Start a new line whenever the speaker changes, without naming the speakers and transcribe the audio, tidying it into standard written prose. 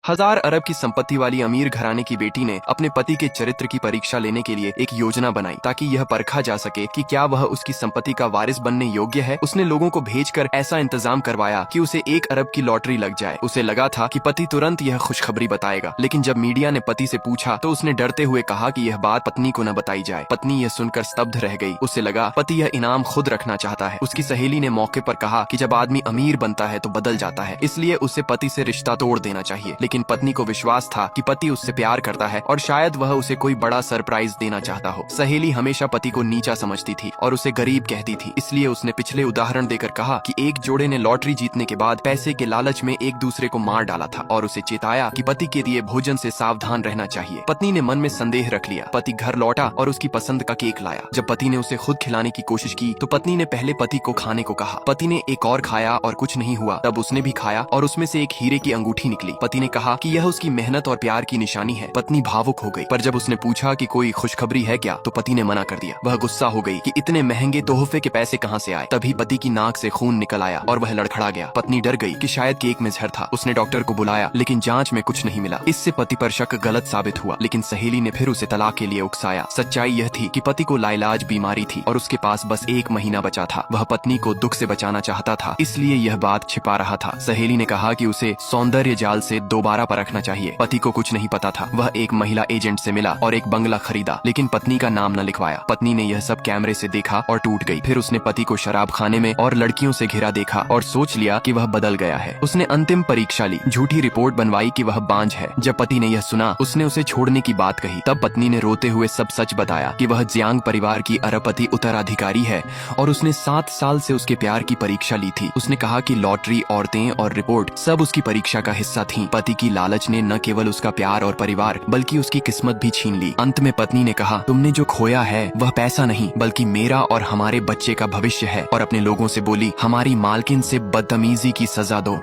हजार अरब की संपत्ति वाली अमीर घराने की बेटी ने अपने पति के चरित्र की परीक्षा लेने के लिए एक योजना बनाई ताकि यह परखा जा सके कि क्या वह उसकी संपत्ति का वारिस बनने योग्य है। उसने लोगों को भेजकर ऐसा इंतजाम करवाया कि उसे 1 अरब की लॉटरी लग जाए। उसे लगा था कि पति तुरंत यह खुशखबरी बताएगा, लेकिन जब मीडिया ने पति से पूछा तो उसने डरते हुए कहा कि यह बात पत्नी को न बताई जाए। पत्नी यह सुनकर स्तब्ध रह गई। उसे लगा पति यह इनाम खुद रखना चाहता है। उसकी सहेली ने मौके पर कहा कि जब आदमी अमीर बनता है तो बदल जाता है, इसलिए उसे पति से रिश्ता तोड़ देना चाहिए। लेकिन पत्नी को विश्वास था कि पति उससे प्यार करता है और शायद वह उसे कोई बड़ा सरप्राइज देना चाहता हो। सहेली हमेशा पति को नीचा समझती थी और उसे गरीब कहती थी, इसलिए उसने पिछले उदाहरण देकर कहा कि एक जोड़े ने लॉटरी जीतने के बाद पैसे के लालच में एक दूसरे को मार डाला था और उसे चेताया कि पति के दिए भोजन से सावधान रहना चाहिए। पत्नी ने मन में संदेह रख लिया। पति घर लौटा और उसकी पसंद का केक लाया। जब पति ने उसे खुद खिलाने की कोशिश की तो पत्नी ने पहले पति को खाने को कहा। पति ने एक और खाया और कुछ नहीं हुआ। तब उसने भी खाया और उसमें से एक हीरे की अंगूठी निकली। पति ने कहा कि यह उसकी मेहनत और प्यार की निशानी है। पत्नी भावुक हो गई, पर जब उसने पूछा कि कोई खुशखबरी है क्या तो पति ने मना कर दिया। वह गुस्सा हो गई कि इतने महंगे तोहफे के पैसे कहां से आए। तभी पति की नाक से खून निकल आया और वह लड़खड़ा गया। पत्नी डर गई कि शायद केक में जहर था। उसने डॉक्टर को बुलाया, लेकिन जांच में कुछ नहीं मिला। इससे पति पर शक गलत साबित हुआ, लेकिन सहेली ने फिर उसे तलाक के लिए उकसाया। सच्चाई यह थी कि पति को लाइलाज बीमारी थी और उसके पास बस 1 महीना बचा था। वह पत्नी को दुख से बचाना चाहता था, इसलिए यह बात छिपा रहा था। सहेली ने कहा कि उसे सौंदर्य जाल से दोबारा परखना चाहिए। पति को कुछ नहीं पता था। वह एक महिला एजेंट से मिला और एक बंगला खरीदा, लेकिन पत्नी का नाम न लिखवाया। पत्नी ने यह सब कैमरे से देखा और टूट गई। फिर उसने पति को शराब खाने में और लड़कियों से घिरा देखा और सोच लिया कि वह बदल गया है। उसने अंतिम परीक्षा ली, झूठी रिपोर्ट बनवाई कि वह बांझ है। जब पति ने यह सुना, उसने उसे छोड़ने की बात कही। तब पत्नी ने रोते हुए सब सच बताया कि वह जियांग परिवार की अरबपति उत्तराधिकारी है और उसने 7 साल से उसके प्यार की परीक्षा ली थी। उसने कहा कि लॉटरी, औरतें और रिपोर्ट सब उसकी परीक्षा का हिस्सा थीं। पति की लालच ने न केवल उसका प्यार और परिवार बल्कि उसकी किस्मत भी छीन ली। अंत में पत्नी ने कहा, तुमने जो खोया है वह पैसा नहीं बल्कि मेरा और हमारे बच्चे का भविष्य है। और अपने लोगों से बोली, हमारी मालकिन से बदतमीजी की सजा दो।